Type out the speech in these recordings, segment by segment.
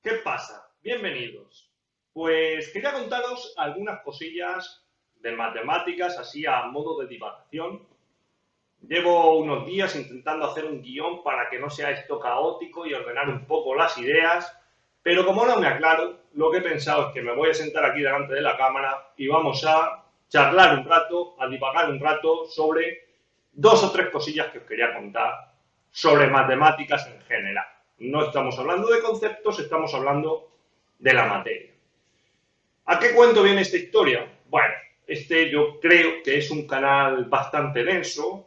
¿Qué pasa? Bienvenidos. Pues quería contaros algunas cosillas de matemáticas, así a modo de divagación. Llevo unos días intentando hacer un guión para que no sea esto caótico y ordenar un poco las ideas, pero como no me aclaro, lo que he pensado es que me voy a sentar aquí delante de la cámara y vamos a charlar un rato, a divagar un rato sobre dos o tres cosillas que os quería contar sobre matemáticas en general. No estamos hablando de conceptos, estamos hablando de la materia. ¿A qué cuento viene esta historia? Bueno, este yo creo que es un canal bastante denso,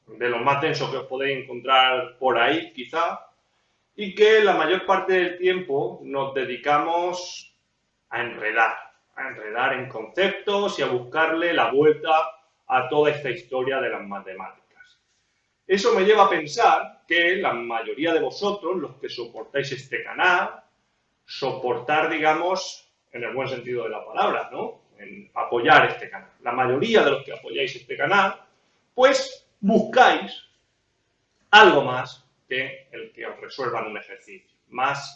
de los más densos que os podéis encontrar por ahí, quizá, y que la mayor parte del tiempo nos dedicamos a enredar en conceptos y a buscarle la vuelta a toda esta historia de las matemáticas. Eso me lleva a pensar que la mayoría de vosotros, los que soportáis este canal, soportar, digamos, en el buen sentido de la palabra, ¿no? En apoyar este canal. La mayoría de los que apoyáis este canal, pues buscáis algo más que el que os resuelvan un ejercicio.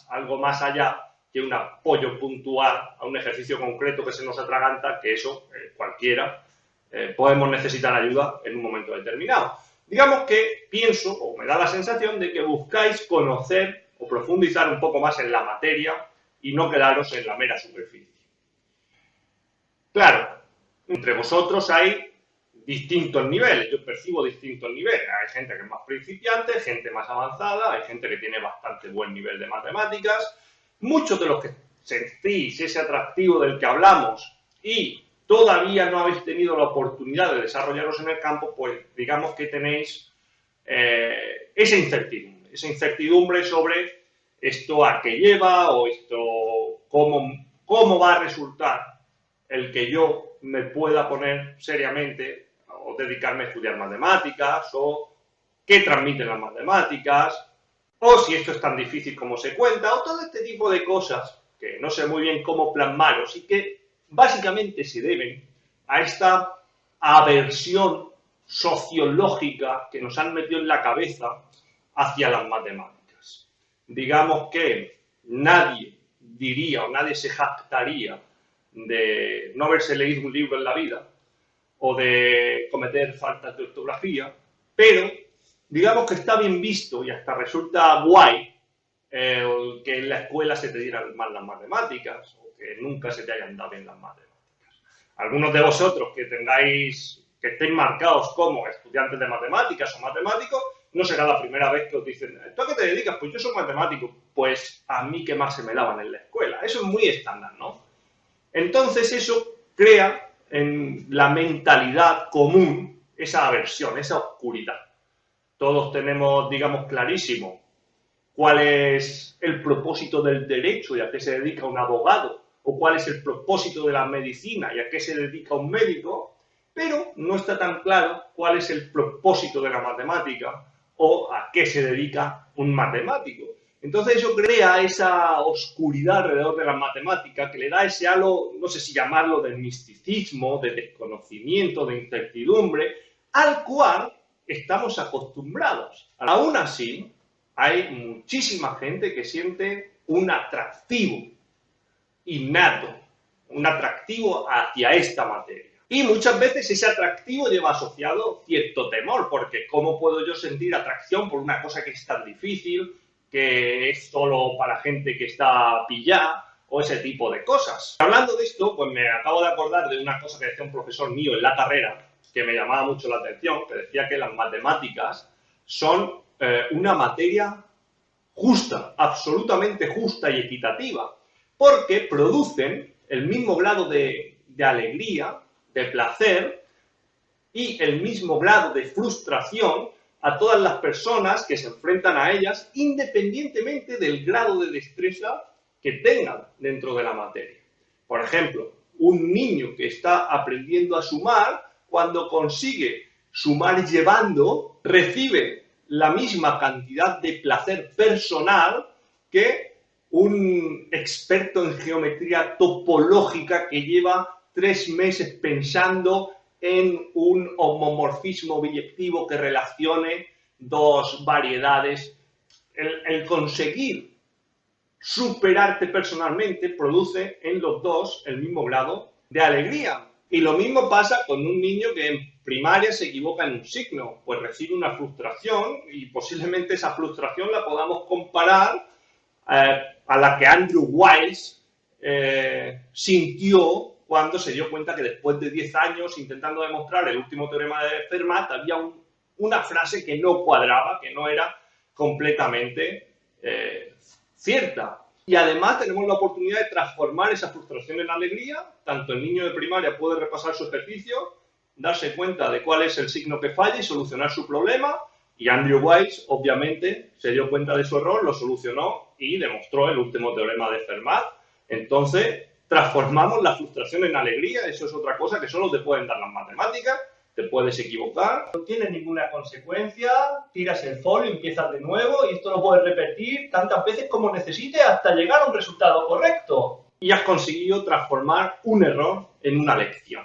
Algo más allá que un apoyo puntual a un ejercicio concreto que se nos atraganta, que eso cualquiera podemos necesitar ayuda en un momento determinado. Digamos que pienso, o me da la sensación, de que buscáis conocer o profundizar un poco más en la materia y no quedaros en la mera superficie. Claro, entre vosotros hay distintos niveles, yo percibo distintos niveles. Hay gente que es más principiante, gente más avanzada, hay gente que tiene bastante buen nivel de matemáticas. Muchos de los que sentís ese atractivo del que hablamos y todavía no habéis tenido la oportunidad de desarrollaros en el campo, pues digamos que tenéis esa incertidumbre sobre esto a qué lleva o esto cómo va a resultar el que yo me pueda poner seriamente o dedicarme a estudiar matemáticas o qué transmiten las matemáticas o si esto es tan difícil como se cuenta o todo este tipo de cosas que no sé muy bien cómo plasmaros y que básicamente se deben a esta aversión sociológica que nos han metido en la cabeza hacia las matemáticas. Digamos que nadie diría o nadie se jactaría de no haberse leído un libro en la vida o de cometer faltas de ortografía, pero digamos que está bien visto y hasta resulta guay que en la escuela se te dieran mal las matemáticas o que nunca se te hayan dado bien las matemáticas. Algunos de vosotros que estéis marcados como estudiantes de matemáticas o matemáticos, no será la primera vez que os dicen, ¿tú a qué te dedicas? Pues yo soy matemático. Pues a mí que más se me daban en la escuela. Eso es muy estándar, ¿no? Entonces eso crea en la mentalidad común esa aversión, esa oscuridad. Todos tenemos, digamos, clarísimo cuál es el propósito del derecho y a qué se dedica un abogado, o cuál es el propósito de la medicina y a qué se dedica un médico, pero no está tan claro cuál es el propósito de la matemática o a qué se dedica un matemático. Entonces eso crea esa oscuridad alrededor de la matemática que le da ese halo, no sé si llamarlo de misticismo, de desconocimiento, de incertidumbre, al cual estamos acostumbrados. Aún así, hay muchísima gente que siente un atractivo innato, un atractivo hacia esta materia. Y muchas veces ese atractivo lleva asociado cierto temor, porque ¿cómo puedo yo sentir atracción por una cosa que es tan difícil, que es solo para gente que está pillada, o ese tipo de cosas? Hablando de esto, pues me acabo de acordar de una cosa que decía un profesor mío en la carrera, que me llamaba mucho la atención, que decía que las matemáticas son una materia justa, absolutamente justa y equitativa, porque producen el mismo grado de alegría, de placer y el mismo grado de frustración a todas las personas que se enfrentan a ellas, independientemente del grado de destreza que tengan dentro de la materia. Por ejemplo, un niño que está aprendiendo a sumar, cuando consigue sumar llevando, recibe la misma cantidad de placer personal que un experto en geometría topológica que lleva 3 meses pensando en un homomorfismo biyectivo que relacione dos variedades. El conseguir superarte personalmente produce en los dos el mismo grado de alegría. Y lo mismo pasa con un niño que en primaria se equivoca en un signo, pues recibe una frustración y posiblemente esa frustración la podamos comparar a la que Andrew Wiles sintió cuando se dio cuenta que después de 10 años intentando demostrar el último teorema de Fermat había una frase que no cuadraba, que no era completamente cierta. Y además tenemos la oportunidad de transformar esa frustración en alegría. Tanto el niño de primaria puede repasar su ejercicio, darse cuenta de cuál es el signo que falla y solucionar su problema. Y Andrew Wiles, obviamente, se dio cuenta de su error, lo solucionó y demostró el último teorema de Fermat. Entonces, transformamos la frustración en alegría. Eso es otra cosa que solo te pueden dar las matemáticas. Te puedes equivocar. No tiene ninguna consecuencia, tiras el folio, empiezas de nuevo y esto lo puedes repetir tantas veces como necesites hasta llegar a un resultado correcto. Y has conseguido transformar un error en una lección.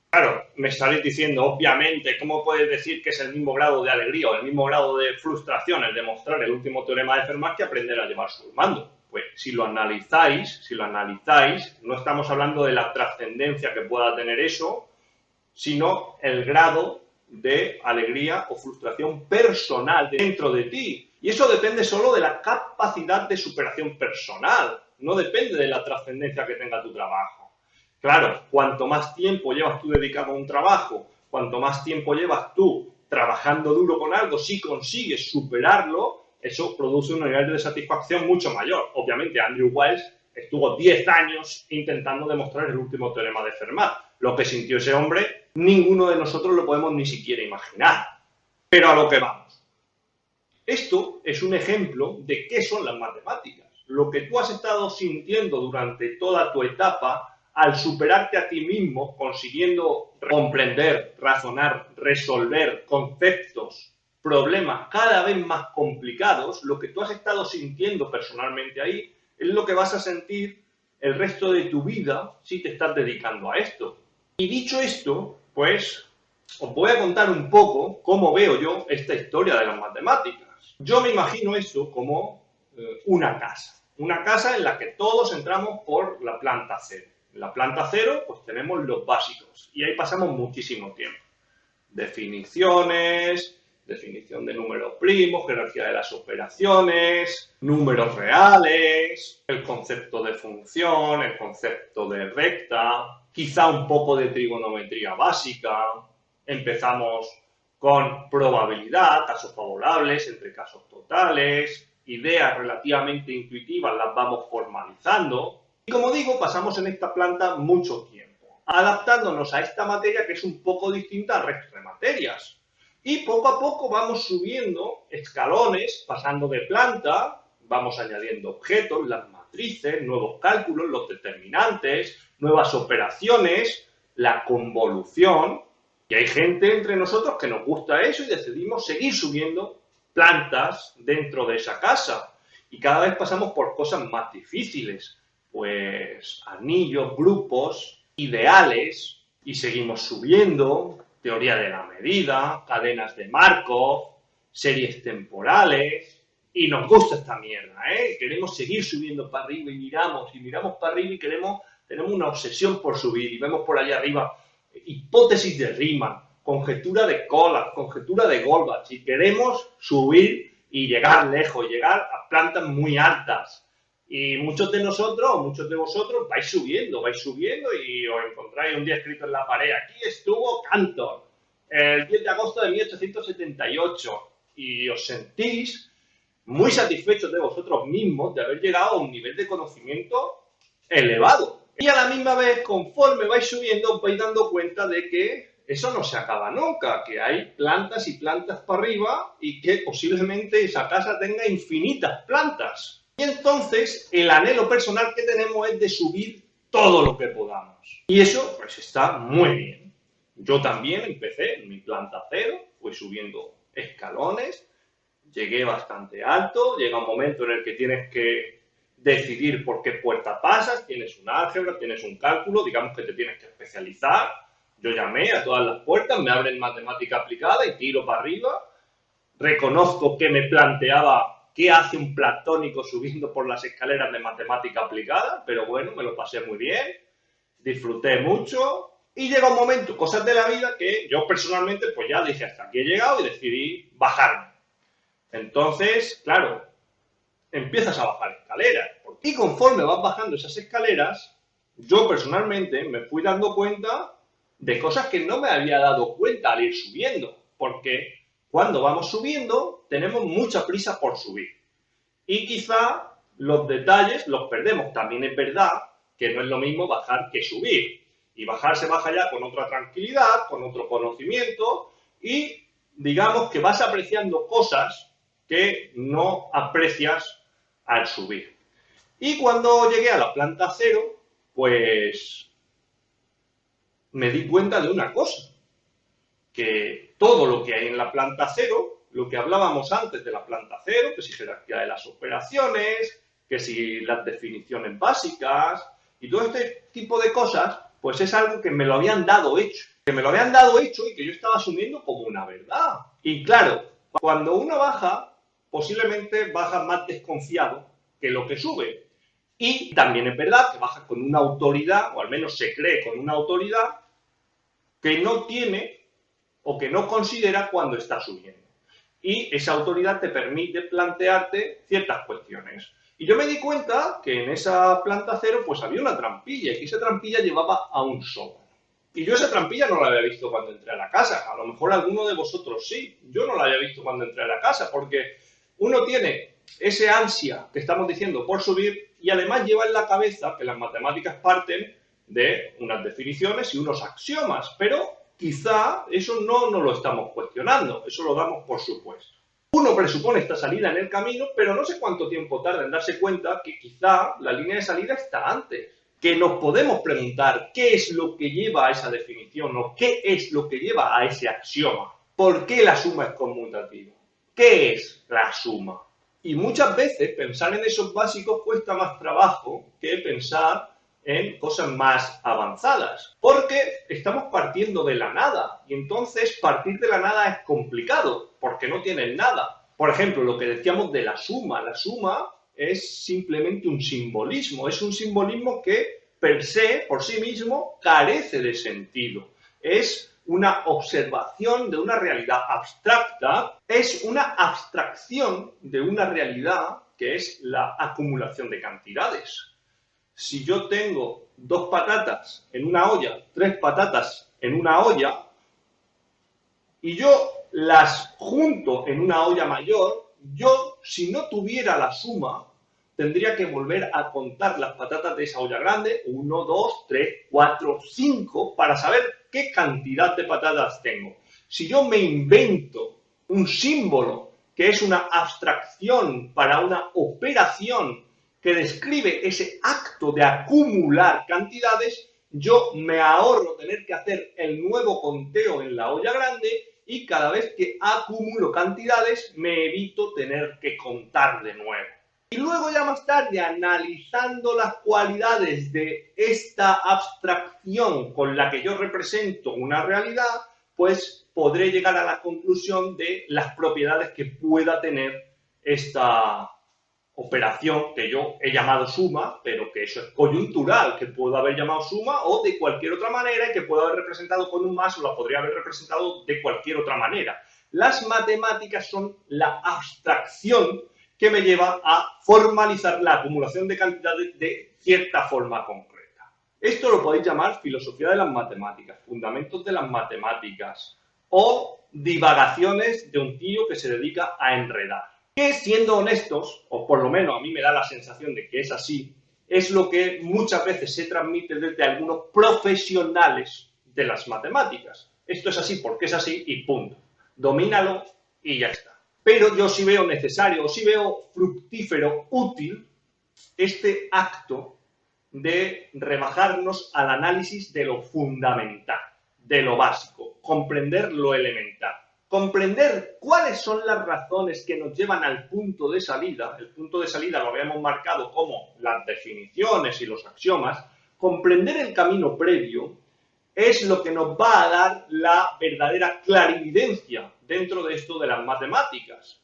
Claro, me estaréis diciendo, obviamente, ¿cómo puedes decir que es el mismo grado de alegría o el mismo grado de frustración el demostrar el último teorema de Fermat que aprender a llevar su mando? Pues si lo analizáis, no estamos hablando de la trascendencia que pueda tener eso, sino el grado de alegría o frustración personal dentro de ti. Y eso depende solo de la capacidad de superación personal, no depende de la trascendencia que tenga tu trabajo. Claro, cuanto más tiempo llevas tú dedicado a un trabajo, cuanto más tiempo llevas tú trabajando duro con algo, si consigues superarlo, eso produce un nivel de satisfacción mucho mayor. Obviamente, Andrew Wiles estuvo 10 años intentando demostrar el último teorema de Fermat. Lo que sintió ese hombre, ninguno de nosotros lo podemos ni siquiera imaginar. Pero a lo que vamos. Esto es un ejemplo de qué son las matemáticas. Lo que tú has estado sintiendo durante toda tu etapa, al superarte a ti mismo, consiguiendo comprender, razonar, resolver conceptos, problemas cada vez más complicados, lo que tú has estado sintiendo personalmente ahí, es lo que vas a sentir el resto de tu vida si te estás dedicando a esto. Y dicho esto, pues os voy a contar un poco cómo veo yo esta historia de las matemáticas. Yo me imagino esto como una casa en la que todos entramos por la planta cero. En la planta cero, pues tenemos los básicos y ahí pasamos muchísimo tiempo. Definiciones, definición de números primos, jerarquía de las operaciones, números reales, el concepto de función, el concepto de recta, quizá un poco de trigonometría básica. Empezamos con probabilidad, casos favorables entre casos totales, ideas relativamente intuitivas las vamos formalizando. Y como digo, pasamos en esta planta mucho tiempo, adaptándonos a esta materia que es un poco distinta al resto de materias. Y poco a poco vamos subiendo escalones, pasando de planta, vamos añadiendo objetos, las matrices, nuevos cálculos, los determinantes, nuevas operaciones, la convolución. Y hay gente entre nosotros que nos gusta eso y decidimos seguir subiendo plantas dentro de esa casa. Y cada vez pasamos por cosas más difíciles, pues anillos, grupos, ideales, y seguimos subiendo, teoría de la medida, cadenas de Markov, series temporales, y nos gusta esta mierda, ¿eh? Queremos seguir subiendo para arriba y miramos para arriba y tenemos una obsesión por subir y vemos por allá arriba hipótesis de Riemann, conjetura de Collatz, conjetura de Goldbach, y queremos subir y llegar lejos, llegar a plantas muy altas. Y muchos de nosotros, muchos de vosotros vais subiendo y os encontráis un día escrito en la pared, aquí estuvo Cantor, el 10 de agosto de 1878, y os sentís muy satisfechos de vosotros mismos de haber llegado a un nivel de conocimiento elevado. Y a la misma vez, conforme vais subiendo, os vais dando cuenta de que eso no se acaba nunca, que hay plantas y plantas para arriba y que posiblemente esa casa tenga infinitas plantas. Y entonces, el anhelo personal que tenemos es de subir todo lo que podamos. Y eso, pues, está muy bien. Yo también empecé en mi planta cero, fui subiendo escalones, llegué bastante alto, llega un momento en el que tienes que decidir por qué puerta pasas, tienes un álgebra, tienes un cálculo, digamos que te tienes que especializar. Yo llamé a todas las puertas, me abren matemática aplicada y tiro para arriba. Reconozco que me planteaba qué hace un platónico subiendo por las escaleras de matemática aplicada, pero bueno, me lo pasé muy bien, disfruté mucho y llega un momento, cosas de la vida, que yo personalmente pues ya dije hasta aquí he llegado y decidí bajarme. Entonces, claro, empiezas a bajar escaleras. Y conforme vas bajando esas escaleras, yo personalmente me fui dando cuenta de cosas que no me había dado cuenta al ir subiendo. Porque cuando vamos subiendo, tenemos mucha prisa por subir. Y quizá los detalles los perdemos. También es verdad que no es lo mismo bajar que subir. Y bajar se baja ya con otra tranquilidad, con otro conocimiento y digamos que vas apreciando cosas que no aprecias al subir. Y cuando llegué a la planta 0, pues me di cuenta de una cosa, que todo lo que hay en la planta 0, lo que hablábamos antes de la planta 0, que si jerarquía de las operaciones, que si las definiciones básicas y todo este tipo de cosas, pues es algo que me lo habían dado hecho. Que me lo habían dado hecho y que yo estaba asumiendo como una verdad. Y claro, cuando uno baja, posiblemente baja más desconfiado que lo que sube. Y también es verdad que baja con una autoridad, o al menos se cree con una autoridad, que no tiene o que no considera cuando está subiendo. Y esa autoridad te permite plantearte ciertas cuestiones. Y yo me di cuenta que en esa planta 0 pues había una trampilla y que esa trampilla llevaba a un sótano. Y yo esa trampilla no la había visto cuando entré a la casa. A lo mejor alguno de vosotros sí. Yo no la había visto cuando entré a la casa porque uno tiene ese ansia que estamos diciendo por subir y además lleva en la cabeza que las matemáticas parten de unas definiciones y unos axiomas, pero quizá eso no nos lo estamos cuestionando, eso lo damos por supuesto. Uno presupone esta salida en el camino, pero no sé cuánto tiempo tarda en darse cuenta que quizá la línea de salida está antes, que nos podemos preguntar qué es lo que lleva a esa definición o qué es lo que lleva a ese axioma. ¿Por qué la suma es conmutativa? ¿Qué es la suma? Y muchas veces pensar en esos básicos cuesta más trabajo que pensar en cosas más avanzadas, porque estamos partiendo de la nada y entonces partir de la nada es complicado porque no tienes nada. Por ejemplo, lo que decíamos de la suma es simplemente un simbolismo, es un simbolismo que per se, por sí mismo, carece de sentido. Es una observación de una realidad abstracta, es una abstracción de una realidad que es la acumulación de cantidades. Si yo tengo 2 patatas en una olla, 3 patatas en una olla, y yo las junto en una olla mayor, yo, si no tuviera la suma, tendría que volver a contar las patatas de esa olla grande, 1, 2, 3, 4, 5, para saber qué cantidad de patatas tengo. Si yo me invento un símbolo que es una abstracción para una operación que describe ese acto de acumular cantidades, yo me ahorro tener que hacer el nuevo conteo en la olla grande y cada vez que acumulo cantidades me evito tener que contar de nuevo. Y luego ya más tarde, analizando las cualidades de esta abstracción con la que yo represento una realidad, pues podré llegar a la conclusión de las propiedades que pueda tener esta operación que yo he llamado suma, pero que eso es coyuntural, que puedo haber llamado suma o de cualquier otra manera y que puedo haber representado con un más o la podría haber representado de cualquier otra manera. Las matemáticas son la abstracción que me lleva a formalizar la acumulación de cantidades de cierta forma concreta. Esto lo podéis llamar filosofía de las matemáticas, fundamentos de las matemáticas o divagaciones de un tío que se dedica a enredar. Que, siendo honestos, o por lo menos a mí me da la sensación de que es así, es lo que muchas veces se transmite desde algunos profesionales de las matemáticas. Esto es así porque es así y punto. Domínalo y ya está. Pero yo sí veo necesario, o sí veo fructífero, útil, este acto de rebajarnos al análisis de lo fundamental, de lo básico, comprender lo elemental. Comprender cuáles son las razones que nos llevan al punto de salida. El punto de salida lo habíamos marcado como las definiciones y los axiomas. Comprender el camino previo es lo que nos va a dar la verdadera clarividencia dentro de esto de las matemáticas.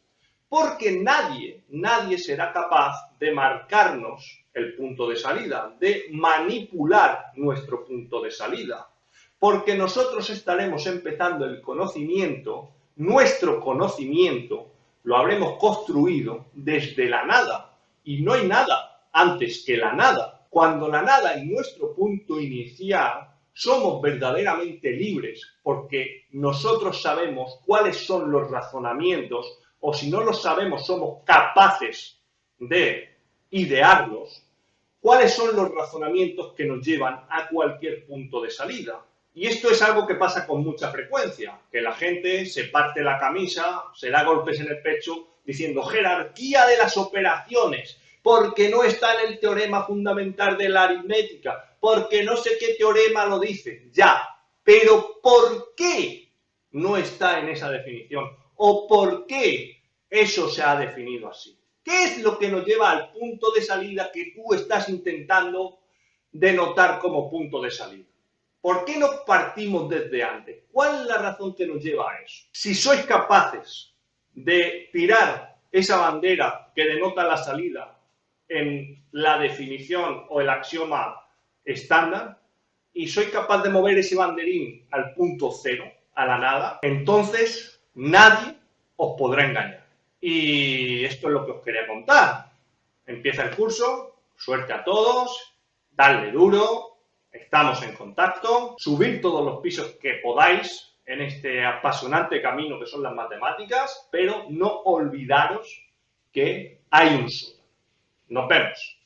porque nadie será capaz de marcarnos el punto de salida, de manipular nuestro punto de salida, porque nosotros estaremos empezando el conocimiento, nuestro conocimiento lo habremos construido desde la nada, y no hay nada antes que la nada. Cuando la nada es nuestro punto inicial, somos verdaderamente libres, porque nosotros sabemos cuáles son los razonamientos, o si no los sabemos, somos capaces de idearlos, cuáles son los razonamientos que nos llevan a cualquier punto de salida. Y esto es algo que pasa con mucha frecuencia, que la gente se parte la camisa, se da golpes en el pecho, diciendo jerarquía de las operaciones, porque no está en el teorema fundamental de la aritmética, porque no sé qué teorema lo dice, ya, pero ¿por qué no está en esa definición? ¿O por qué eso se ha definido así? ¿Qué es lo que nos lleva al punto de salida que tú estás intentando denotar como punto de salida? ¿Por qué no partimos desde antes? ¿Cuál es la razón que nos lleva a eso? Si sois capaces de tirar esa bandera que denota la salida en la definición o el axioma estándar y sois capaz de mover ese banderín al punto cero, a la nada, entonces nadie os podrá engañar. Y esto es lo que os quería contar. Empieza el curso, suerte a todos, dadle duro, estamos en contacto, subid todos los pisos que podáis en este apasionante camino que son las matemáticas, pero no olvidaros que hay un solo. Nos vemos.